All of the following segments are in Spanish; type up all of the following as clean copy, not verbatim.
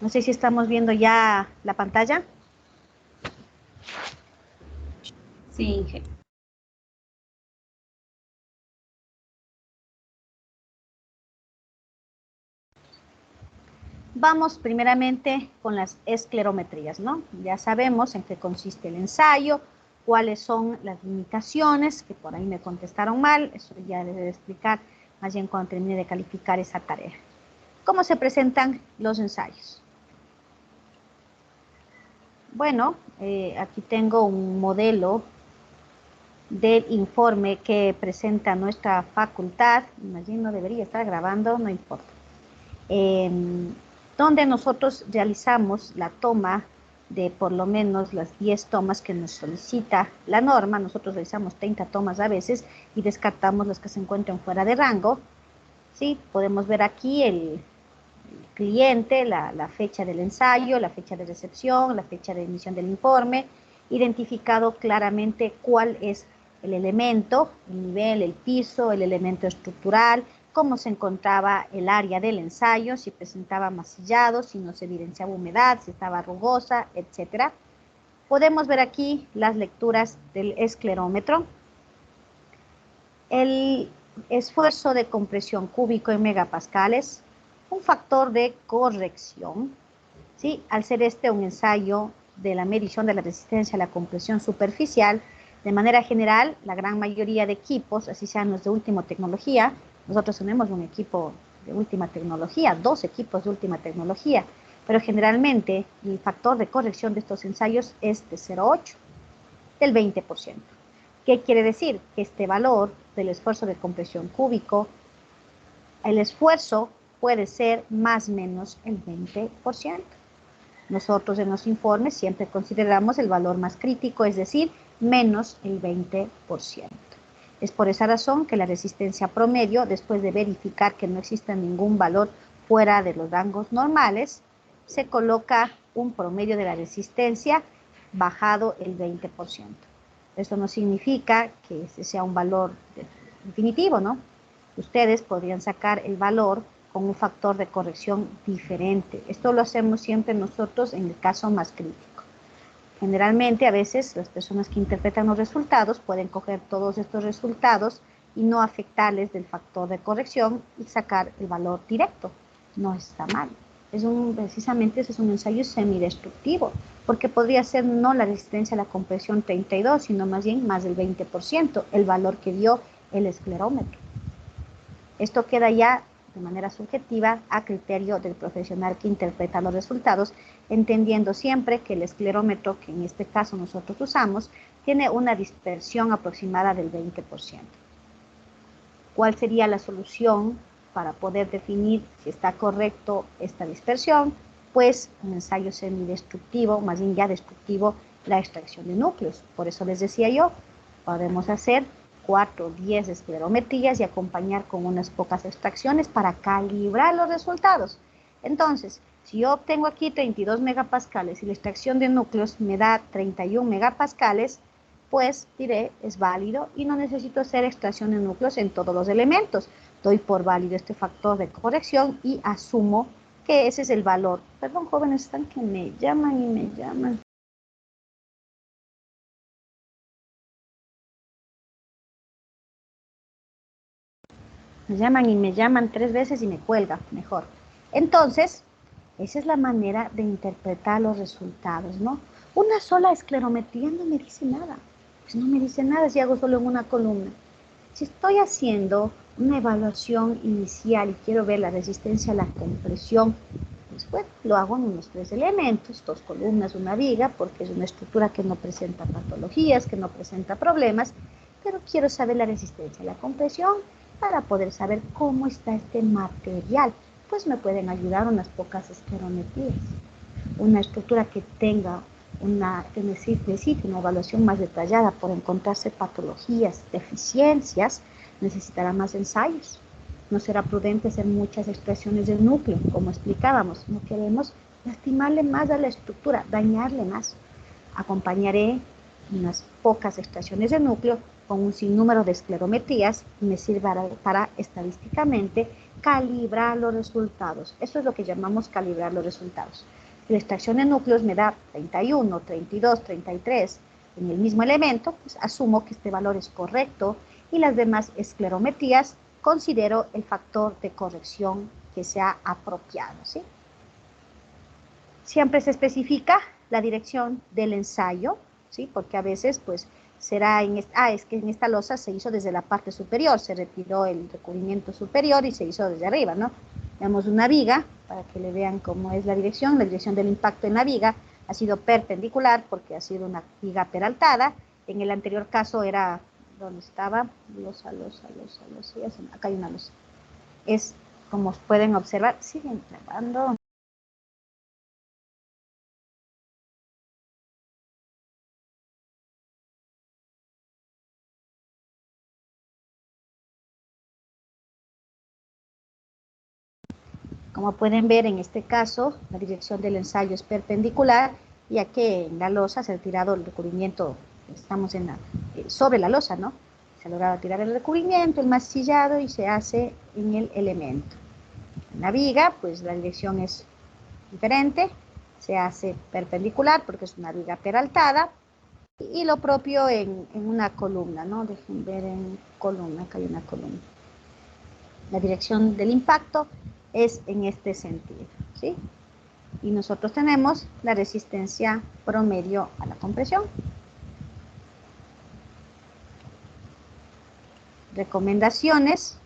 No sé si estamos viendo ya la pantalla. Sí, Inge. Vamos primeramente con las esclerometrías, ¿no? Ya sabemos en qué consiste el ensayo, cuáles son las limitaciones, que por ahí me contestaron mal, eso ya les voy a explicar más bien cuando termine de calificar esa tarea. ¿Cómo se presentan los ensayos? Bueno, aquí tengo un modelo del informe que presenta nuestra facultad, más bien no debería estar grabando, no importa, donde nosotros realizamos la toma de por lo menos las 10 tomas que nos solicita la norma. Nosotros realizamos 30 tomas a veces y descartamos las que se encuentran fuera de rango. ¿Sí? Podemos ver aquí el cliente, la fecha del ensayo, la fecha de recepción, la fecha de emisión del informe, identificado claramente cuál es el elemento, el nivel, el piso, el elemento estructural, cómo se encontraba el área del ensayo, si presentaba masillado, si no se evidenciaba humedad, si estaba rugosa, etc. Podemos ver aquí las lecturas del esclerómetro. El esfuerzo de compresión cúbico en megapascales, un factor de corrección, ¿sí? Al ser este un ensayo de la medición de la resistencia a la compresión superficial, de manera general, la gran mayoría de equipos, así sean los de última tecnología, nosotros tenemos un equipo de última tecnología, 2 equipos de última tecnología, pero generalmente el factor de corrección de estos ensayos es de 0,8, del 20%. ¿Qué quiere decir? Que este valor del esfuerzo de compresión cúbico, el esfuerzo puede ser más o menos el 20%. Nosotros en los informes siempre consideramos el valor más crítico, es decir, menos el 20%. Es por esa razón que la resistencia promedio, después de verificar que no exista ningún valor fuera de los rangos normales, se coloca un promedio de la resistencia bajado el 20%. Esto no significa que ese sea un valor definitivo, ¿no? Ustedes podrían sacar el valor con un factor de corrección diferente. Esto lo hacemos siempre nosotros en el caso más crítico. Generalmente, a veces, las personas que interpretan los resultados pueden coger todos estos resultados y no afectarles del factor de corrección y sacar el valor directo. No está mal. Precisamente ese es un ensayo semidestructivo, porque podría ser no la resistencia a la compresión 32, sino más bien más del 20%, el valor que dio el esclerómetro. Esto queda ya de manera subjetiva a criterio del profesional que interpreta los resultados, entendiendo siempre que el esclerómetro, que en este caso nosotros usamos, tiene una dispersión aproximada del 20%. ¿Cuál sería la solución para poder definir si está correcto esta dispersión? Pues un ensayo semidestructivo, más bien ya destructivo, la extracción de núcleos. Por eso les decía yo, podemos hacer 4 o 10 esclerometrías y acompañar con unas pocas extracciones para calibrar los resultados. Entonces, si yo obtengo aquí 32 megapascales y la extracción de núcleos me da 31 megapascales, pues diré, es válido y no necesito hacer extracción de núcleos en todos los elementos. Doy por válido este factor de corrección y asumo que ese es el valor. Perdón, jóvenes, están que me llaman y me llaman. Me llaman y me llaman 3 veces y me cuelga, mejor. Entonces, esa es la manera de interpretar los resultados, ¿no? Una sola esclerometría no me dice nada. Pues no me dice nada si hago solo en una columna. Si estoy haciendo una evaluación inicial y quiero ver la resistencia a la compresión, pues bueno, lo hago en unos 3 elementos, 2 columnas, una viga, porque es una estructura que no presenta patologías, que no presenta problemas, pero quiero saber la resistencia a la compresión para poder saber cómo está este material. Pues me pueden ayudar unas pocas esclerometrías. Una estructura que tenga que necesite una evaluación más detallada por encontrarse patologías, deficiencias, necesitará más ensayos. No será prudente hacer muchas extracciones del núcleo, como explicábamos. No queremos lastimarle más a la estructura, dañarle más. Acompañaré unas pocas extracciones del núcleo con un sinnúmero de esclerometrías y me sirve para estadísticamente calibrar los resultados. Eso es lo que llamamos calibrar los resultados. Si la extracción de núcleos me da 31, 32, 33 en el mismo elemento, pues asumo que este valor es correcto y las demás esclerometrías considero el factor de corrección que sea apropiado, ¿sí? Siempre se especifica la dirección del ensayo, ¿sí? Porque a veces, pues, será es que en esta losa se hizo desde la parte superior, se retiró el recubrimiento superior y se hizo desde arriba, ¿no? Tenemos una viga, para que le vean cómo es la dirección del impacto en la viga ha sido perpendicular porque ha sido una viga peraltada. En el anterior caso era, ¿dónde estaba? Losa, acá hay una losa. Es, como pueden observar, siguen grabando. Como pueden ver, en este caso, la dirección del ensayo es perpendicular, ya que en la losa se ha retirado el recubrimiento, estamos sobre la losa, ¿no? Se ha logrado tirar el recubrimiento, el masillado, y se hace en el elemento. En la viga, pues la dirección es diferente, se hace perpendicular porque es una viga peraltada, y lo propio en una columna, ¿no? Dejen ver en columna, acá hay una columna. La dirección del impacto es en este sentido, ¿sí? Y nosotros tenemos la resistencia promedio a la compresión. Recomendaciones: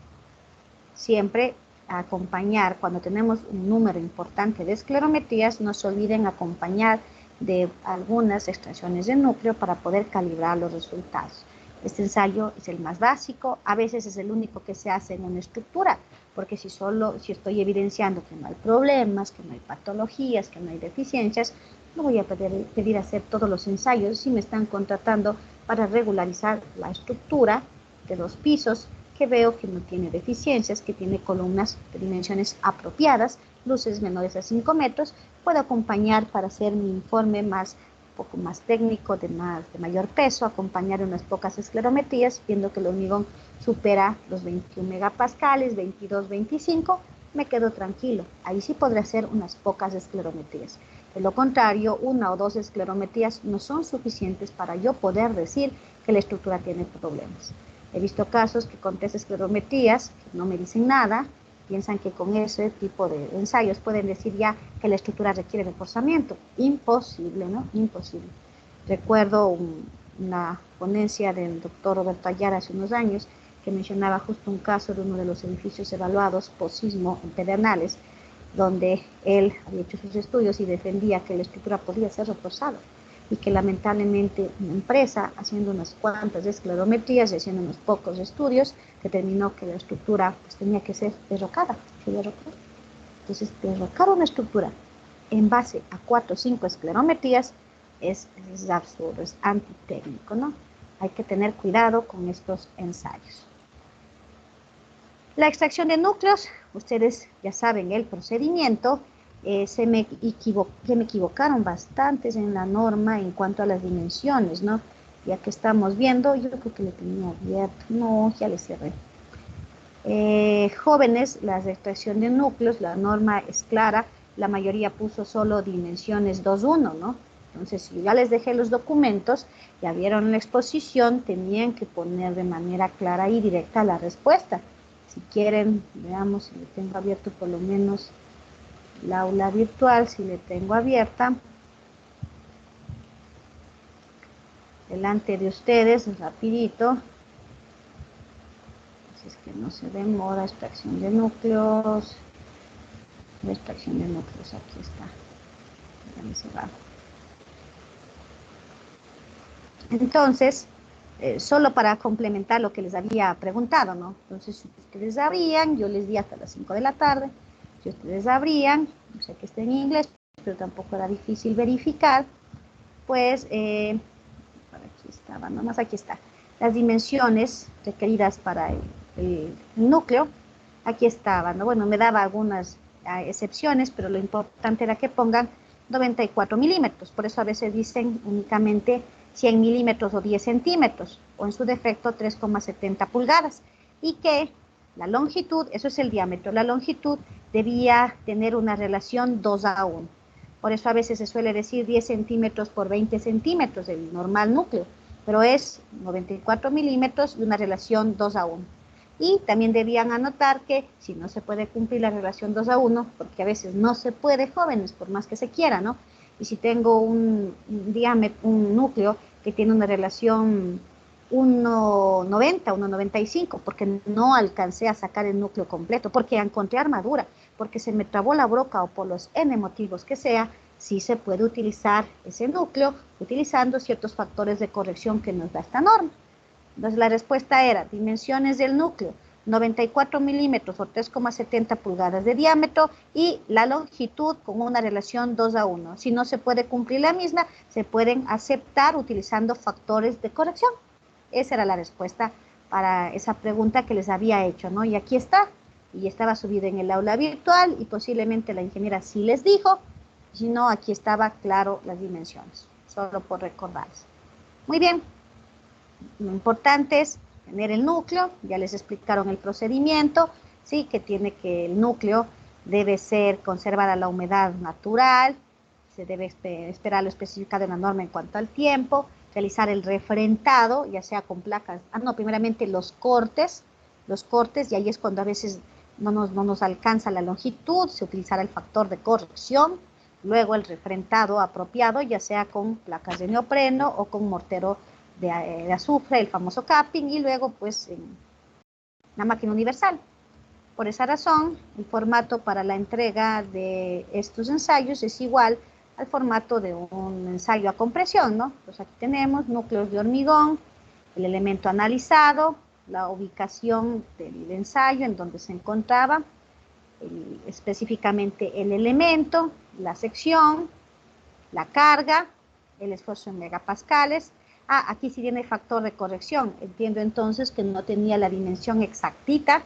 siempre acompañar, cuando tenemos un número importante de esclerometrías, no se olviden acompañar de algunas extracciones de núcleo para poder calibrar los resultados. Este ensayo es el más básico, a veces es el único que se hace en una estructura, porque si estoy evidenciando que no hay problemas, que no hay patologías, que no hay deficiencias, no voy a pedir hacer todos los ensayos si me están contratando para regularizar la estructura de los pisos, que veo que no tiene deficiencias, que tiene columnas de dimensiones apropiadas, luces menores a 5 metros, puedo acompañar para hacer mi informe un poco más técnico, de mayor peso, acompañar unas pocas esclerometrías, viendo que el hormigón supera los 21 megapascales, 22, 25, me quedo tranquilo. Ahí sí podré hacer unas pocas esclerometrías. De lo contrario, 1 o 2 esclerometrías no son suficientes para yo poder decir que la estructura tiene problemas. He visto casos que con 3 esclerometrías que no me dicen nada, piensan que con ese tipo de ensayos pueden decir ya que la estructura requiere reforzamiento. Imposible, ¿no? Imposible. Recuerdo una ponencia del doctor Roberto Ayala hace unos años que mencionaba justo un caso de uno de los edificios evaluados por sismo en Pedernales, donde él había hecho sus estudios y defendía que la estructura podía ser reforzada, y que lamentablemente una empresa, haciendo unas cuantas esclerometrías y haciendo unos pocos estudios, determinó que la estructura pues, tenía que ser derrocada. Entonces, derrocar una estructura en base a 4 o 5 esclerometrías es absurdo, es antitécnico, ¿no? Hay que tener cuidado con estos ensayos. La extracción de núcleos, ustedes ya saben el procedimiento. Se me equivocaron bastantes en la norma en cuanto a las dimensiones, ¿no? Ya que estamos viendo, yo creo que le tenía abierto, no, ya le cerré. Jóvenes, la extracción de núcleos, la norma es clara, la mayoría puso solo dimensiones 2:1, ¿no? Entonces, si ya les dejé los documentos, ya vieron la exposición, tenían que poner de manera clara y directa la respuesta. Si quieren, veamos si le tengo abierto por lo menos el aula virtual, si le tengo abierta. Delante de ustedes, rapidito. Si es que no se demora, extracción de núcleos. La extracción de núcleos, aquí está. Déjame cerrar. Entonces, solo para complementar lo que les había preguntado, ¿no? Entonces, si ustedes abrían, yo les di hasta las 5 de la tarde, si ustedes abrían, no sé que esté en inglés, pero tampoco era difícil verificar, pues, por aquí estaba, nomás aquí está, las dimensiones requeridas para el núcleo, aquí estaban, ¿no? Bueno, me daba algunas excepciones, pero lo importante era que pongan 94 milímetros, por eso a veces dicen únicamente 100 milímetros o 10 centímetros, o en su defecto 3,70 pulgadas, y que la longitud, eso es el diámetro, la longitud debía tener una relación 2:1. Por eso a veces se suele decir 10 centímetros por 20 centímetros, el normal núcleo, pero es 94 milímetros y una relación 2:1. Y también debían anotar que si no se puede cumplir la relación 2:1, porque a veces no se puede, jóvenes, por más que se quiera, ¿no? Y si tengo un diámetro, un núcleo que tiene una relación 1,90, 1,95, porque no alcancé a sacar el núcleo completo, porque encontré armadura, porque se me trabó la broca o por los N motivos que sea, sí se puede utilizar ese núcleo utilizando ciertos factores de corrección que nos da esta norma. Entonces la respuesta era dimensiones del núcleo, 94 milímetros o 3,70 pulgadas de diámetro y la longitud con una relación 2:1. Si no se puede cumplir la misma, se pueden aceptar utilizando factores de corrección. Esa era la respuesta para esa pregunta que les había hecho, ¿no? Y aquí está, y estaba subido en el aula virtual y posiblemente la ingeniera sí les dijo, si no, aquí estaba claro las dimensiones, solo por recordarles. Muy bien. Lo importante es tener el núcleo, ya les explicaron el procedimiento, ¿sí? Que tiene que el núcleo debe ser conservada la humedad natural, se debe esperar lo especificado en la norma en cuanto al tiempo, realizar el refrentado, ya sea con placas, primeramente los cortes, y ahí es cuando a veces no nos alcanza la longitud, se utilizará el factor de corrección, luego el refrentado apropiado, ya sea con placas de neopreno o con mortero de azufre, el famoso capping, y luego pues en la máquina universal. Por esa razón, el formato para la entrega de estos ensayos es igual al formato de un ensayo a compresión, ¿no? Pues aquí tenemos núcleos de hormigón, el elemento analizado, la ubicación del ensayo en donde se encontraba, específicamente el elemento, la sección, la carga, el esfuerzo en megapascales. Aquí sí tiene factor de corrección. Entiendo entonces que no tenía la dimensión exactita,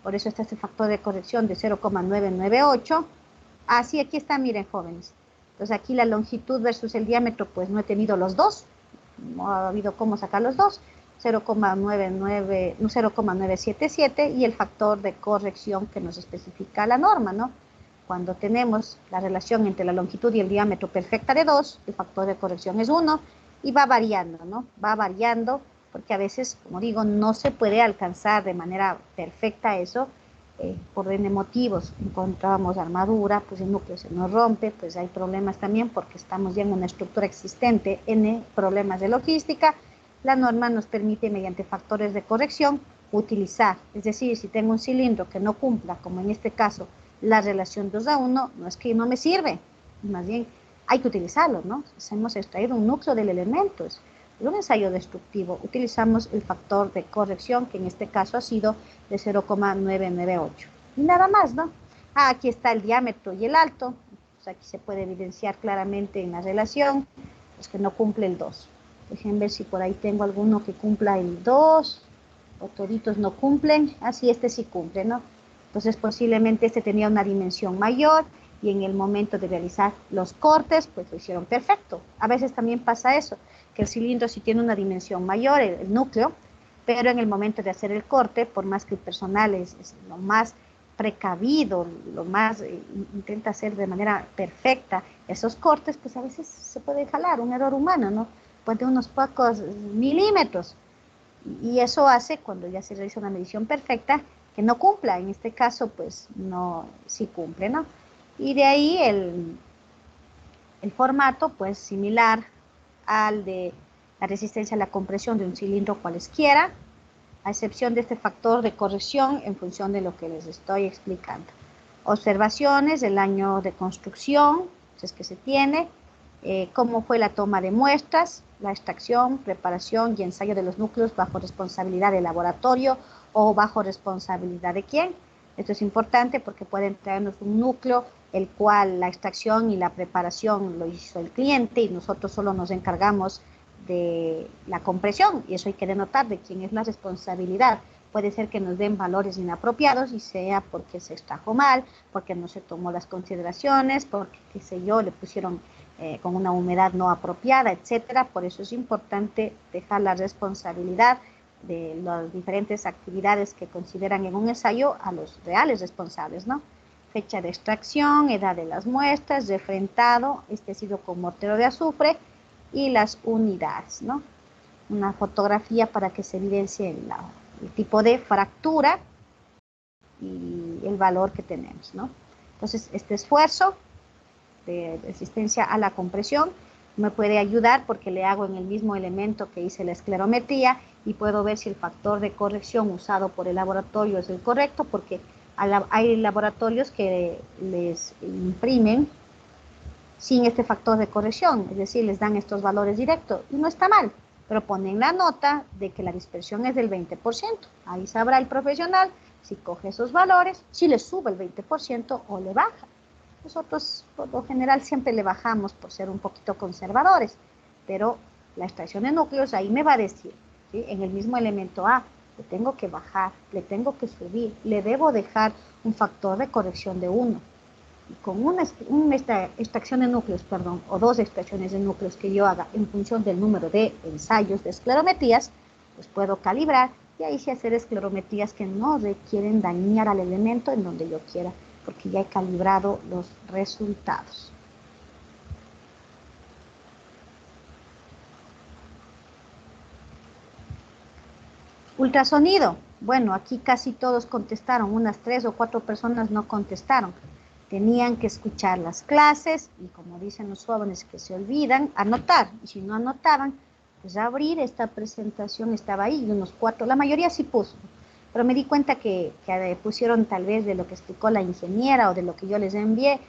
por eso está este factor de corrección de 0,998. Sí, aquí está, miren, jóvenes. Entonces aquí la longitud versus el diámetro, pues no he tenido los dos, no ha habido cómo sacar los dos, 0,977 y el factor de corrección que nos especifica la norma, ¿no? Cuando tenemos la relación entre la longitud y el diámetro perfecta de 2, el factor de corrección es 1 y va variando, ¿no? Va variando porque a veces, como digo, no se puede alcanzar de manera perfecta eso, por N motivos. Encontramos armadura, pues el núcleo se nos rompe, pues hay problemas también porque estamos ya en una estructura existente, N problemas de logística. La norma nos permite, mediante factores de corrección, utilizar, es decir, si tengo un cilindro que no cumpla, como en este caso, la relación 2:1, no es que no me sirve, más bien hay que utilizarlo, ¿no? Hemos extraído un núcleo del elemento, es un ensayo destructivo, utilizamos el factor de corrección, que en este caso ha sido de 0,998. Y nada más, ¿no? Aquí está el diámetro y el alto, pues aquí se puede evidenciar claramente en la relación, pues que no cumple el 2. Dejen ver si por ahí tengo alguno que cumpla el 2, o toditos no cumplen. Sí, este sí cumple, ¿no? Entonces posiblemente este tenía una dimensión mayor y en el momento de realizar los cortes, pues lo hicieron perfecto. A veces también pasa eso, que el cilindro sí tiene una dimensión mayor, el núcleo, pero en el momento de hacer el corte, por más que el personal es lo más precavido, lo más intenta hacer de manera perfecta esos cortes, pues a veces se puede jalar, un error humano, ¿no? Pues de unos pocos milímetros. Y eso hace, cuando ya se realiza una medición perfecta, que no cumpla. En este caso, pues no, sí cumple, ¿no? Y de ahí el formato, pues similar al de la resistencia a la compresión de un cilindro cualesquiera, a excepción de este factor de corrección en función de lo que les estoy explicando. Observaciones, el año de construcción, si es que se tiene, cómo fue la toma de muestras, la extracción, preparación y ensayo de los núcleos bajo responsabilidad del laboratorio o bajo responsabilidad de quién. Esto es importante porque pueden traernos un núcleo el cual la extracción y la preparación lo hizo el cliente y nosotros solo nos encargamos de la compresión, y eso hay que denotar de quién es la responsabilidad. Puede ser que nos den valores inapropiados y sea porque se extrajo mal, porque no se tomó las consideraciones, porque, qué sé yo, le pusieron con una humedad no apropiada, etcétera. Por eso es importante dejar la responsabilidad de las diferentes actividades que consideran en un ensayo a los reales responsables, ¿no? Fecha de extracción, edad de las muestras, refrentado, este ha sido con mortero de azufre, y las unidades, ¿no? Una fotografía para que se evidencie el tipo de fractura y el valor que tenemos, ¿no? Entonces, este esfuerzo de resistencia a la compresión me puede ayudar porque le hago en el mismo elemento que hice la esclerometría y puedo ver si el factor de corrección usado por el laboratorio es el correcto, porque hay laboratorios que les imprimen sin este factor de corrección, es decir, les dan estos valores directos y no está mal, pero ponen la nota de que la dispersión es del 20%. Ahí sabrá el profesional si coge esos valores, si le sube el 20% o le baja. Nosotros, por lo general, siempre le bajamos por ser un poquito conservadores, pero la extracción de núcleos ahí me va a decir, ¿sí? En el mismo elemento A, le tengo que bajar, le tengo que subir, le debo dejar un factor de corrección de 1. Y con una extracción de núcleos, perdón, o 2 extracciones de núcleos que yo haga en función del número de ensayos de esclerometrías, pues puedo calibrar y ahí sí hacer esclerometrías que no requieren dañar al elemento en donde yo quiera, porque ya he calibrado los resultados. Ultrasonido. Bueno, aquí casi todos contestaron, unas 3 o 4 personas no contestaron. Tenían que escuchar las clases y, como dicen los jóvenes que se olvidan, anotar. Y si no anotaban, pues abrir esta presentación, estaba ahí, y unos 4, la mayoría sí puso. Pero me di cuenta que pusieron tal vez de lo que explicó la ingeniera o de lo que yo les envié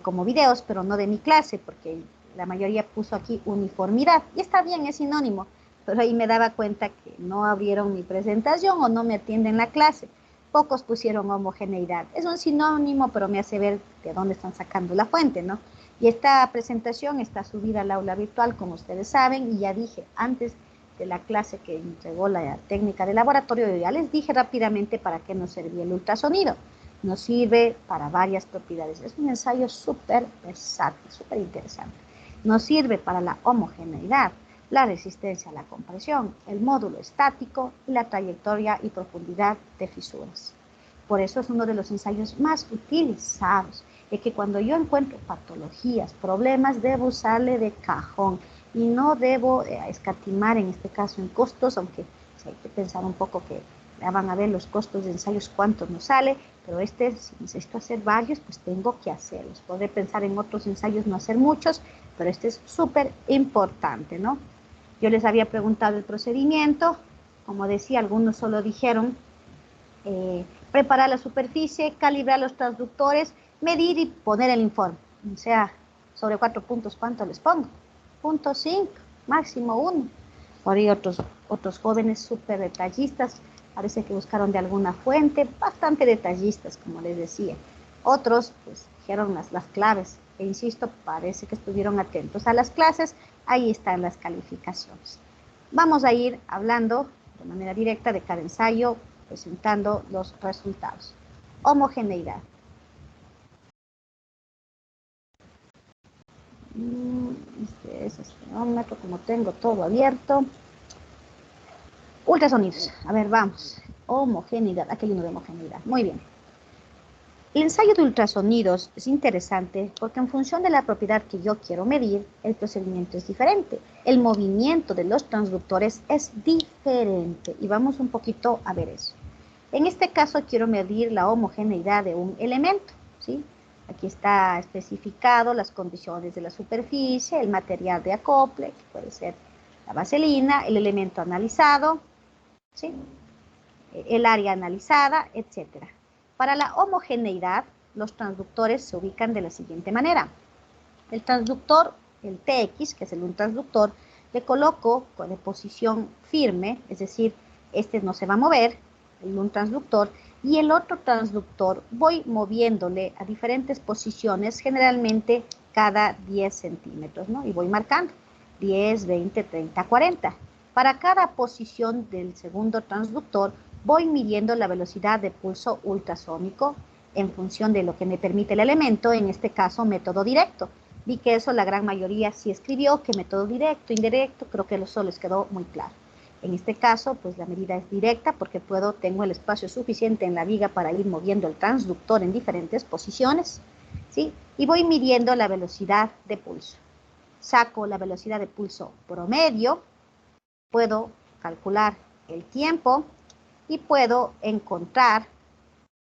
como videos, pero no de mi clase, porque la mayoría puso aquí uniformidad. Y está bien, es sinónimo, pero ahí me daba cuenta que no abrieron mi presentación o no me atienden la clase. Pocos pusieron homogeneidad. Es un sinónimo, pero me hace ver de dónde están sacando la fuente, ¿no? Y esta presentación está subida al aula virtual, como ustedes saben, y ya dije antes de la clase que entregó la técnica de laboratorio, ya les dije rápidamente para qué nos servía el ultrasonido. Nos sirve para varias propiedades. Es un ensayo súper versátil, súper interesante. Nos sirve para la homogeneidad, la resistencia a la compresión, el módulo estático y la trayectoria y profundidad de fisuras. Por eso es uno de los ensayos más utilizados. Es que cuando yo encuentro patologías, problemas, debo usarle de cajón y no debo escatimar en este caso en costos, aunque hay que pensar un poco que ya van a ver los costos de ensayos cuánto nos sale, pero si necesito hacer varios, pues tengo que hacerlos. Podré pensar en otros ensayos, no hacer muchos, pero este es súper importante, ¿no? Yo les había preguntado el procedimiento, como decía, algunos solo dijeron preparar la superficie, calibrar los transductores, medir y poner el informe. O sea, sobre 4 puntos, ¿cuánto les pongo? Punto 5, máximo 1. Por ahí otros jóvenes súper detallistas, parece que buscaron de alguna fuente, bastante detallistas, como les decía. Otros, pues, dijeron las claves, e insisto, parece que estuvieron atentos a las clases, ahí están las calificaciones. Vamos a ir hablando de manera directa de cada ensayo, presentando los resultados. Homogeneidad. Este es espectrómetro, como tengo todo abierto. Ultrasonidos. A ver, vamos. Homogeneidad. Aquí hay uno de homogeneidad. Muy bien. El ensayo de ultrasonidos es interesante porque en función de la propiedad que yo quiero medir, el procedimiento es diferente. El movimiento de los transductores es diferente. Y vamos un poquito a ver eso. En este caso quiero medir la homogeneidad de un elemento, ¿sí? Aquí está especificado las condiciones de la superficie, el material de acople, que puede ser la vaselina, el elemento analizado, ¿sí? El área analizada, etc. Para la homogeneidad, los transductores se ubican de la siguiente manera. El transductor, el TX, que es un transductor, le coloco de posición firme, es decir, este no se va a mover, un transductor, y el otro transductor voy moviéndole a diferentes posiciones, generalmente cada 10 centímetros, ¿no? Y voy marcando 10, 20, 30, 40. Para cada posición del segundo transductor, voy midiendo la velocidad de pulso ultrasónico en función de lo que me permite el elemento, en este caso método directo. Vi que eso la gran mayoría sí escribió, que método directo, indirecto, creo que eso les quedó muy claro. En este caso, pues la medida es directa porque tengo el espacio suficiente en la viga para ir moviendo el transductor en diferentes posiciones, ¿sí? Y voy midiendo la velocidad de pulso. Saco la velocidad de pulso promedio, puedo calcular el tiempo y puedo encontrar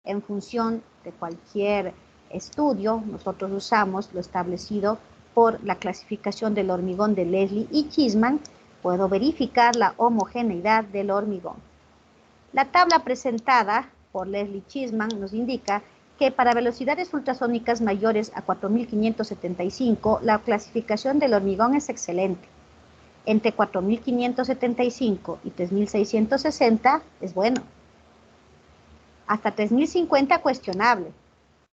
en función de cualquier estudio, nosotros usamos lo establecido por la clasificación del hormigón de Leslie y Chisman, puedo verificar la homogeneidad del hormigón. La tabla presentada por Leslie Chisman nos indica que para velocidades ultrasónicas mayores a 4575, la clasificación del hormigón es excelente. Entre 4575 y 3660 es bueno. Hasta 3050 cuestionable.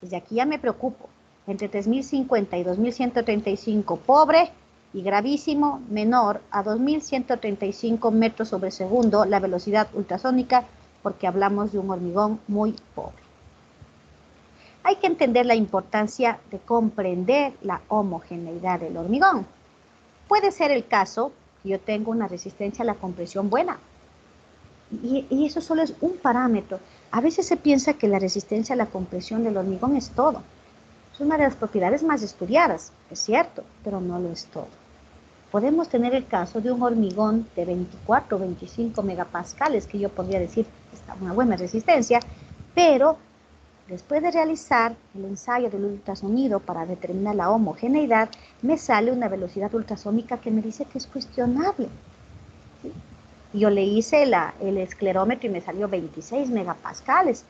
Desde aquí ya me preocupo. Entre 3050 y 2135 pobre y gravísimo, menor a 2135 metros sobre segundo la velocidad ultrasónica, porque hablamos de un hormigón muy pobre. Hay que entender la importancia de comprender la homogeneidad del hormigón. Puede ser el caso que yo tengo una resistencia a la compresión buena. Y eso solo es un parámetro. A veces se piensa que la resistencia a la compresión del hormigón es todo. Es una de las propiedades más estudiadas, es cierto, pero no lo es todo. Podemos tener el caso de un hormigón de 24 o 25 megapascales, que yo podría decir que está una buena resistencia, pero después de realizar el ensayo del ultrasonido para determinar la homogeneidad, me sale una velocidad ultrasónica que me dice que es cuestionable. ¿Sí? Yo le hice el esclerómetro y me salió 26 megapascales.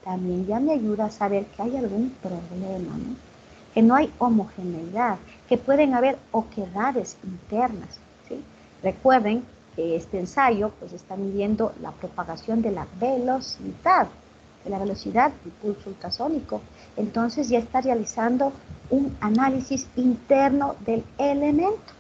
También ya me ayuda a saber que hay algún problema, ¿no? Que no hay homogeneidad, que pueden haber oquedades internas, ¿sí? Recuerden que este ensayo pues está midiendo la propagación de la velocidad del pulso ultrasónico. Entonces ya está realizando un análisis interno del elemento.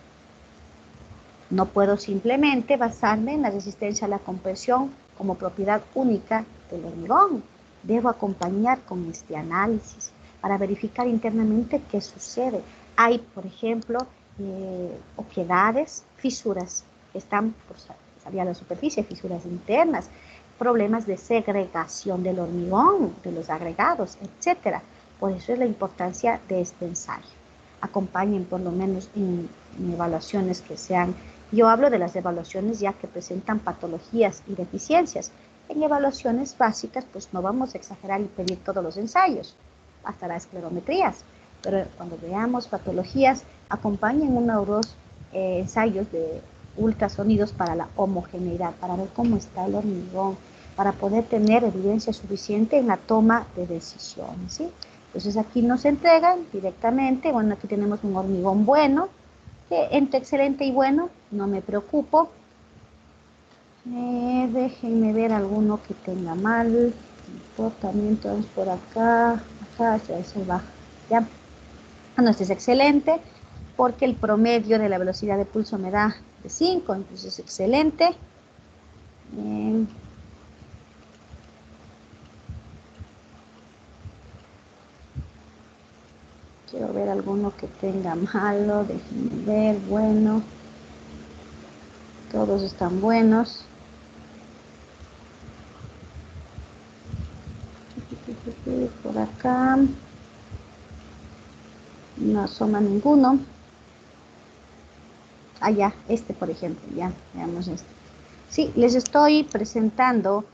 No puedo simplemente basarme en la resistencia a la compresión como propiedad única del hormigón. Debo acompañar con este análisis para verificar internamente qué sucede. Hay, por ejemplo, oquedades, fisuras que están por salir a la superficie, fisuras internas, problemas de segregación del hormigón, de los agregados, etc. Por eso es la importancia de este ensayo. Acompañen por lo menos en evaluaciones que sean. Yo hablo de las evaluaciones ya que presentan patologías y deficiencias. En evaluaciones básicas, pues no vamos a exagerar y pedir todos los ensayos, hasta las esclerometrías. Pero cuando veamos patologías, acompañen uno o dos ensayos de ultrasonidos para la homogeneidad, para ver cómo está el hormigón, para poder tener evidencia suficiente en la toma de decisiones, ¿sí? Entonces aquí nos entregan directamente, bueno, aquí tenemos un hormigón bueno, que entre excelente y bueno, no me preocupo. Déjenme ver alguno que tenga mal. Comportamiento por acá, ya se baja. Ya. No, este es excelente, porque el promedio de la velocidad de pulso me da de 5, entonces es excelente. Quiero ver alguno que tenga malo, déjenme ver, bueno. Todos están buenos. Por acá. No asoma ninguno. Ah, ya, este por ejemplo, ya, veamos este. Sí, les estoy presentando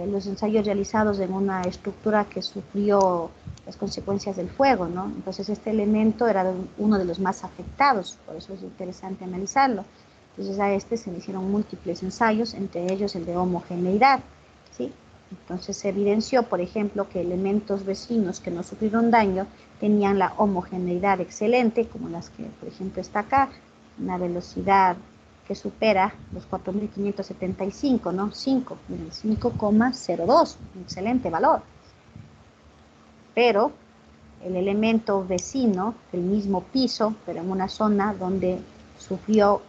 los ensayos realizados en una estructura que sufrió las consecuencias del fuego, ¿no? Entonces este elemento era uno de los más afectados, por eso es interesante analizarlo. Entonces a este se le hicieron múltiples ensayos, entre ellos el de homogeneidad, ¿sí? Entonces se evidenció, por ejemplo, que elementos vecinos que no sufrieron daño tenían la homogeneidad excelente, como las que, por ejemplo, está acá, una velocidad que supera los 4575, ¿no? 5,02, un excelente valor. Pero el elemento vecino del mismo piso, pero en una zona donde sufrió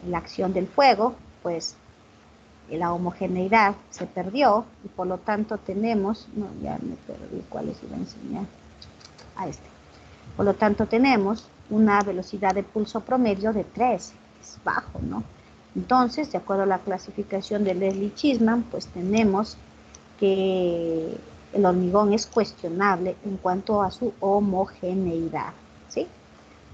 la acción del fuego, pues la homogeneidad se perdió y por lo tanto tenemos, no, ya me perdí cuáles iba a enseñar, a este. Por lo tanto, tenemos una velocidad de pulso promedio de 3, es bajo, ¿no? Entonces, de acuerdo a la clasificación de Leslie-Cheesman, pues tenemos que el hormigón es cuestionable en cuanto a su homogeneidad, ¿sí?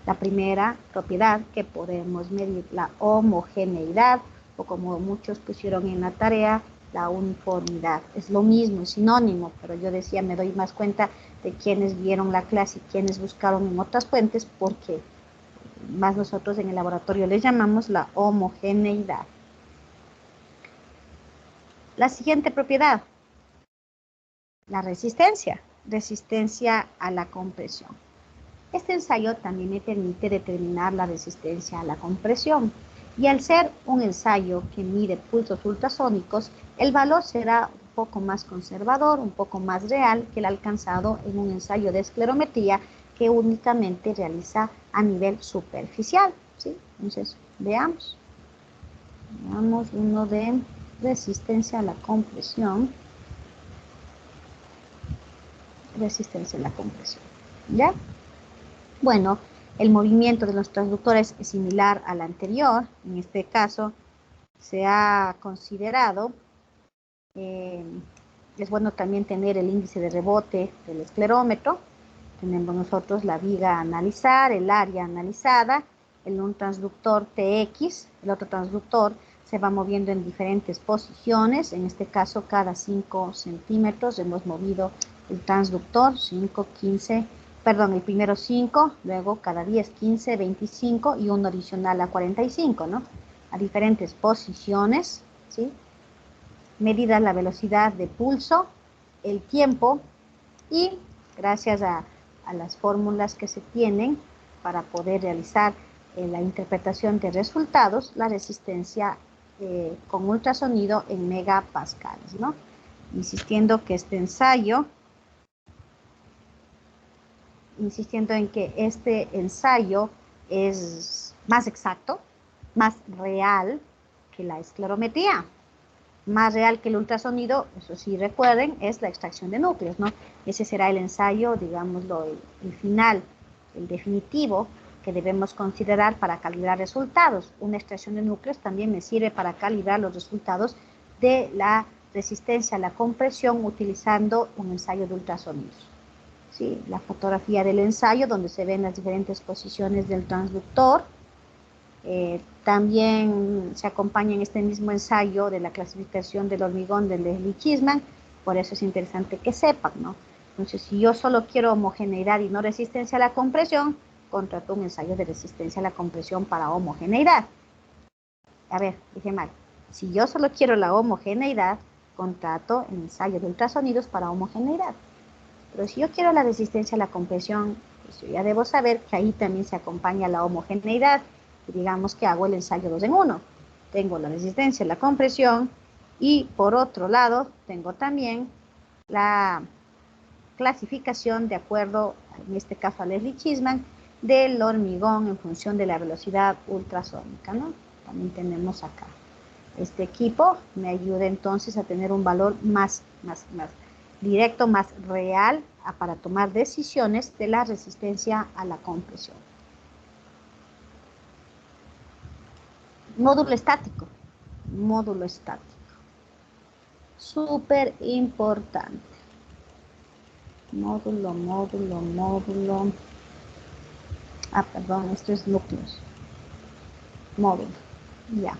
La primera propiedad que podemos medir, la homogeneidad, o como muchos pusieron en la tarea, la uniformidad. Es lo mismo, es sinónimo, pero yo decía, me doy más cuenta de quienes vieron la clase y quienes buscaron en otras fuentes, porque más nosotros en el laboratorio les llamamos la homogeneidad. La siguiente propiedad, la resistencia a la compresión. Este ensayo también me permite determinar la resistencia a la compresión, y al ser un ensayo que mide pulsos ultrasónicos, el valor será un poco más conservador, un poco más real que el alcanzado en un ensayo de esclerometría que únicamente realiza a nivel superficial, ¿sí? Entonces, veamos uno de resistencia a la compresión. ¿Ya? Bueno, el movimiento de los transductores es similar al anterior. En este caso, se ha considerado, es bueno también tener el índice de rebote del esclerómetro. Tenemos nosotros la viga a analizar, el área analizada, un transductor TX, el otro transductor se va moviendo en diferentes posiciones. En este caso, cada 5 centímetros hemos movido el transductor, 5, 15, perdón, el primero 5, luego cada 10, 15, 25 y uno adicional a 45, ¿no? A diferentes posiciones, ¿sí? Medida la velocidad de pulso, el tiempo y gracias a las fórmulas que se tienen para poder realizar la interpretación de resultados, la resistencia con ultrasonido en megapascales, ¿no? Insistiendo que este ensayo es más exacto, más real que la esclerometría, más real que el ultrasonido. Eso sí, recuerden, es la extracción de núcleos, ¿no? Ese será el ensayo, digámoslo, el final, el definitivo, que debemos considerar para calibrar resultados. Una extracción de núcleos también me sirve para calibrar los resultados de la resistencia a la compresión utilizando un ensayo de ultrasonidos. ¿Sí? La fotografía del ensayo donde se ven las diferentes posiciones del transductor. También se acompaña en este mismo ensayo de la clasificación del hormigón de Leslie-Cheesman, por eso es interesante que sepan, ¿no? Entonces, si yo solo quiero homogeneidad y no resistencia a la compresión, contrato un ensayo de resistencia a la compresión para homogeneidad. A ver, dije mal. Si yo solo quiero la homogeneidad, contrato el ensayo de ultrasonidos para homogeneidad. Pero si yo quiero la resistencia a la compresión, pues yo ya debo saber que ahí también se acompaña la homogeneidad. Y digamos que hago el ensayo 2 en 1. Tengo la resistencia a la compresión y por otro lado tengo también la clasificación de acuerdo, en este caso a Leslie-Cheesman, del hormigón en función de la velocidad ultrasónica, ¿no? También tenemos acá. Este equipo me ayuda entonces a tener un valor más directo, más real para tomar decisiones de la resistencia a la compresión. Módulo estático. Súper importante. Módulo. Perdón, esto es núcleos. Módulo, ya.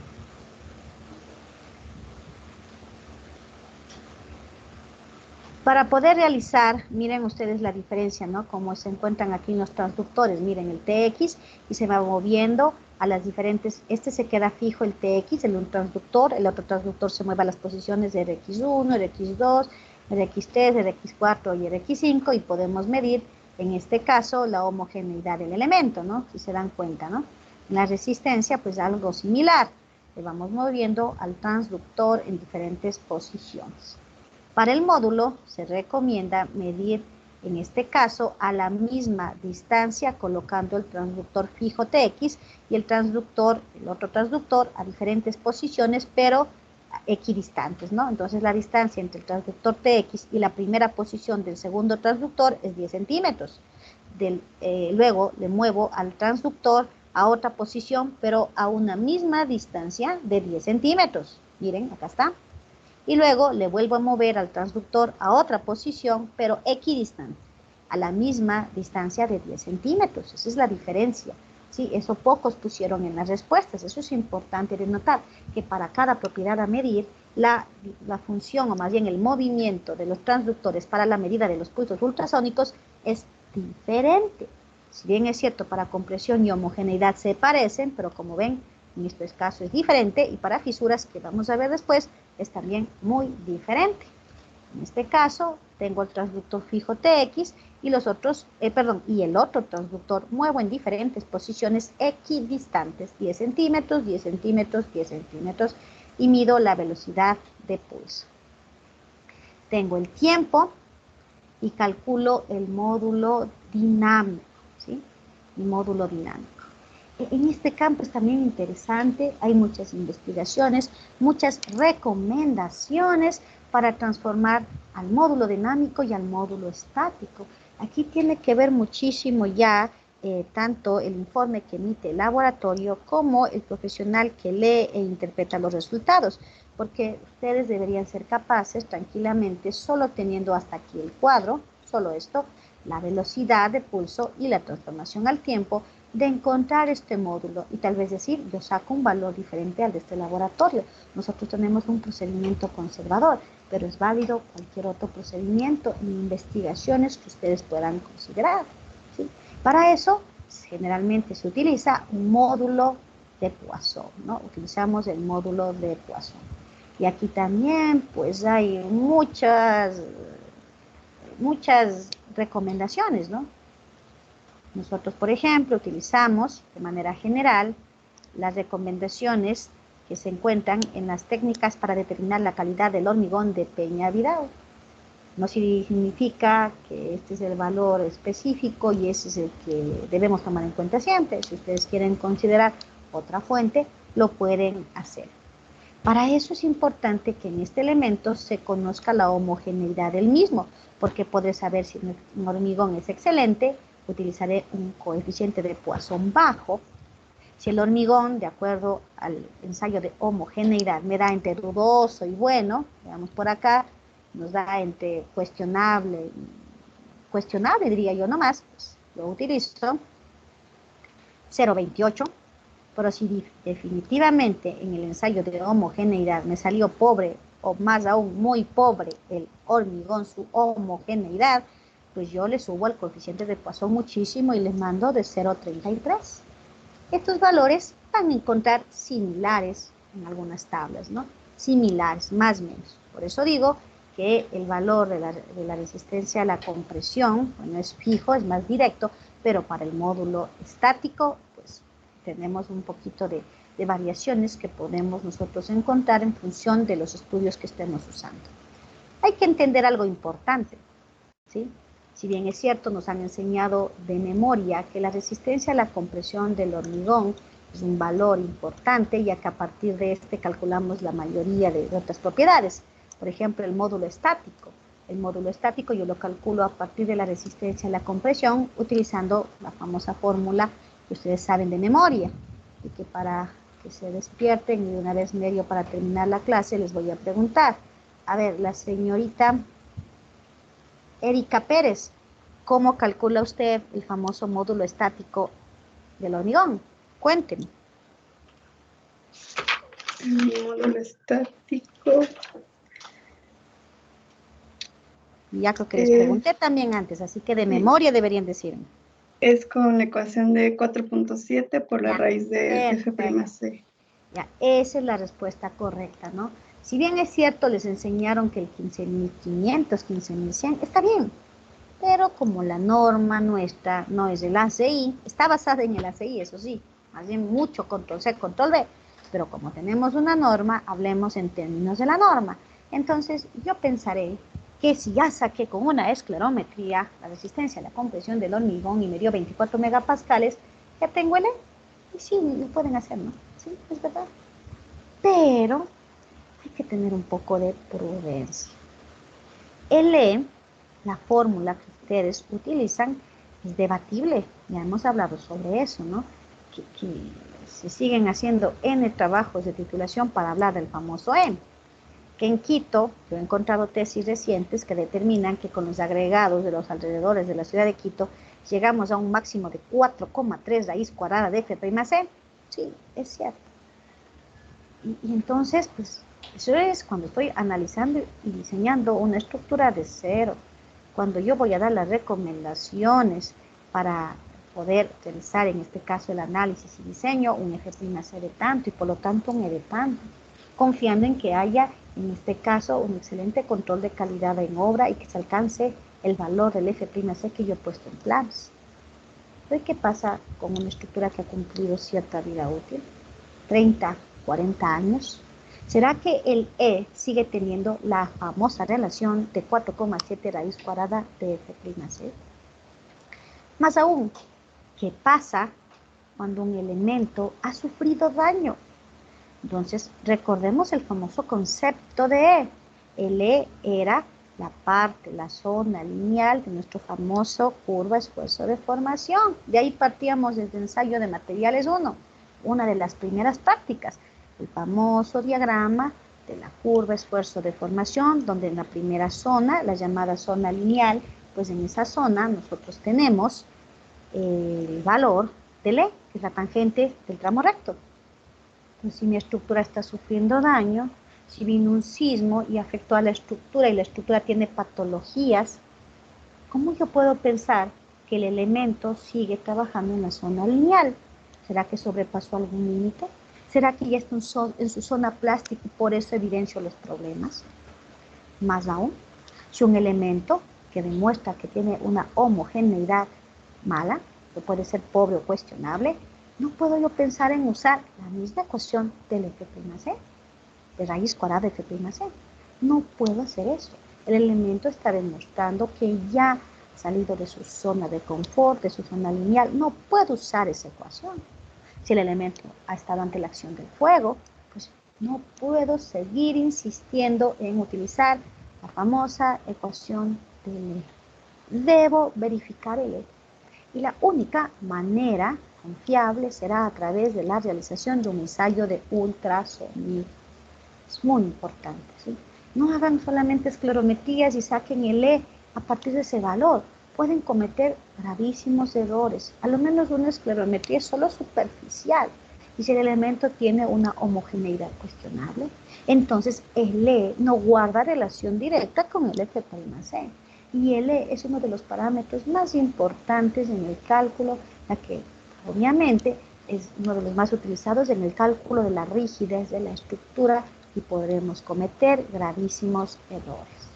Para poder realizar, miren ustedes la diferencia, ¿no? Como se encuentran aquí en los transductores. Miren el TX y se va moviendo a las diferentes, este se queda fijo el TX, un transductor, el otro transductor se mueve a las posiciones de RX1, RX2, RX3, RX4 y RX5 y podemos medir, en este caso, la homogeneidad del elemento, ¿no? Si se dan cuenta, ¿no? En la resistencia, pues algo similar. Le vamos moviendo al transductor en diferentes posiciones. Para el módulo se recomienda medir, en este caso, a la misma distancia colocando el transductor fijo TX y el otro transductor a diferentes posiciones, pero equidistantes, ¿no? Entonces la distancia entre el transductor TX y la primera posición del segundo transductor es 10 centímetros. Luego le muevo al transductor a otra posición, pero a una misma distancia de 10 centímetros. Miren, acá está. Y luego le vuelvo a mover al transductor a otra posición, pero equidistante, a la misma distancia de 10 centímetros. Esa es la diferencia. Sí, eso pocos pusieron en las respuestas. Eso es importante de notar, que para cada propiedad a medir, la función, o más bien el movimiento de los transductores para la medida de los pulsos ultrasónicos es diferente. Si bien es cierto, para compresión y homogeneidad se parecen, pero como ven, en este caso es diferente, y para fisuras, que vamos a ver después, es también muy diferente. En este caso, tengo el transductor fijo TX y y el otro transductor muevo en diferentes posiciones equidistantes, 10 centímetros, 10 centímetros, 10 centímetros, y mido la velocidad de pulso. Tengo el tiempo y calculo el módulo dinámico, ¿sí? El módulo dinámico. En este campo es también interesante, hay muchas investigaciones, muchas recomendaciones para transformar al módulo dinámico y al módulo estático. Aquí tiene que ver muchísimo ya tanto el informe que emite el laboratorio como el profesional que lee e interpreta los resultados, porque ustedes deberían ser capaces tranquilamente, solo teniendo hasta aquí el cuadro, solo esto, la velocidad de pulso y la transformación al tiempo, de encontrar este módulo y tal vez decir, yo saco un valor diferente al de este laboratorio. Nosotros tenemos un procedimiento conservador, pero es válido cualquier otro procedimiento e investigaciones que ustedes puedan considerar, ¿sí? Para eso, generalmente se utiliza un módulo de Poisson, ¿no? Utilizamos el módulo de Poisson. Y aquí también, pues, hay muchas recomendaciones, ¿no? Nosotros, por ejemplo, utilizamos de manera general las recomendaciones que se encuentran en las técnicas para determinar la calidad del hormigón de Peña Vidal. No significa que este es el valor específico y ese es el que debemos tomar en cuenta siempre. Si ustedes quieren considerar otra fuente, lo pueden hacer. Para eso es importante que en este elemento se conozca la homogeneidad del mismo, porque podré saber si un hormigón es excelente, utilizaré un coeficiente de Poisson bajo. Si el hormigón, de acuerdo al ensayo de homogeneidad, me da entre dudoso y bueno, veamos por acá, nos da entre cuestionable diría yo nomás, pues yo utilizo 0,28. Pero si definitivamente en el ensayo de homogeneidad me salió pobre, o más aún muy pobre el hormigón, su homogeneidad, pues yo le subo al coeficiente de Poisson muchísimo y les mando de 0,33. Estos valores van a encontrar similares en algunas tablas, ¿no? Similares, más o menos. Por eso digo que el valor de la resistencia a la compresión, bueno, es fijo, es más directo, pero para el módulo estático, pues tenemos un poquito de variaciones que podemos nosotros encontrar en función de los estudios que estemos usando. Hay que entender algo importante, ¿sí? Si bien es cierto, nos han enseñado de memoria que la resistencia a la compresión del hormigón es un valor importante, ya que a partir de este calculamos la mayoría de otras propiedades. Por ejemplo, el módulo estático. El módulo estático yo lo calculo a partir de la resistencia a la compresión utilizando la famosa fórmula que ustedes saben de memoria, y que para que se despierten y de una vez medio para terminar la clase les voy a preguntar. A ver, la señorita Erika Pérez, ¿cómo calcula usted el famoso módulo estático del hormigón? Cuéntenme. El módulo estático. Ya creo que les pregunté también antes, así que de memoria deberían decirme. Es con la ecuación de 4.7 por la Ya, raíz de perfecto. F'(C). Ya, esa es la respuesta correcta, ¿no? Si bien es cierto, les enseñaron que el 15.500, 15.100, está bien, pero como la norma nuestra no es el ACI, está basada en el ACI, eso sí, más bien mucho control C, control V, pero como tenemos una norma, hablemos en términos de la norma. Entonces, yo pensaré que si ya saqué con una esclerometría la resistencia a la compresión del hormigón y me dio 24 megapascales, ya tengo el E. Y sí, lo pueden hacer, ¿no? Sí, es verdad. Pero hay que tener un poco de prudencia. LE, la fórmula que ustedes utilizan, es debatible. Ya hemos hablado sobre eso, ¿no? Que se siguen haciendo N trabajos de titulación para hablar del famoso M. Que en Quito, yo he encontrado tesis recientes que determinan que con los agregados de los alrededores de la ciudad de Quito, llegamos a un máximo de 4,3 raíz cuadrada de F'(C). Sí, es cierto. Y entonces, pues, eso es cuando estoy analizando y diseñando una estructura de cero. Cuando yo voy a dar las recomendaciones para poder realizar, en este caso, el análisis y diseño, un F'(C) de tanto y por lo tanto un E de tanto, confiando en que haya, en este caso, un excelente control de calidad en obra y que se alcance el valor del F'(C) que yo he puesto en planos. ¿Pero qué pasa con una estructura que ha cumplido cierta vida útil? 30, 40 años. ¿Será que el E sigue teniendo la famosa relación de 4,7 raíz cuadrada de F'(C)? Más aún, ¿qué pasa cuando un elemento ha sufrido daño? Entonces, recordemos el famoso concepto de E. El E era la parte, la zona lineal de nuestro famoso curva esfuerzo-deformación. De ahí partíamos desde el ensayo de materiales 1, una de las primeras prácticas, el famoso diagrama de la curva esfuerzo-deformación, donde en la primera zona, la llamada zona lineal, pues en esa zona nosotros tenemos el valor del E, que es la tangente del tramo recto. Entonces, si mi estructura está sufriendo daño, si vino un sismo y afectó a la estructura y la estructura tiene patologías, ¿cómo yo puedo pensar que el elemento sigue trabajando en la zona lineal? ¿Será que sobrepasó algún límite? ¿Será que ya está en su zona plástica y por eso evidencio los problemas? Más aún, si un elemento que demuestra que tiene una homogeneidad mala, que puede ser pobre o cuestionable, no puedo yo pensar en usar la misma ecuación del F'(C), de raíz cuadrada de F'(C). No puedo hacer eso. El elemento está demostrando que ya ha salido de su zona de confort, de su zona lineal. No puedo usar esa ecuación. Si el elemento ha estado ante la acción del fuego, pues no puedo seguir insistiendo en utilizar la famosa ecuación del E. Debo verificar el E. Y la única manera confiable será a través de la realización de un ensayo de ultrasonido. Es muy importante, ¿sí? No hagan solamente esclerometrías y saquen el E a partir de ese valor. Pueden cometer gravísimos errores. A lo menos una esclerometría es solo superficial. Y si el elemento tiene una homogeneidad cuestionable, entonces el E no guarda relación directa con el F'(C). Y el E es uno de los parámetros más importantes en el cálculo, ya que obviamente es uno de los más utilizados en el cálculo de la rigidez de la estructura y podremos cometer gravísimos errores.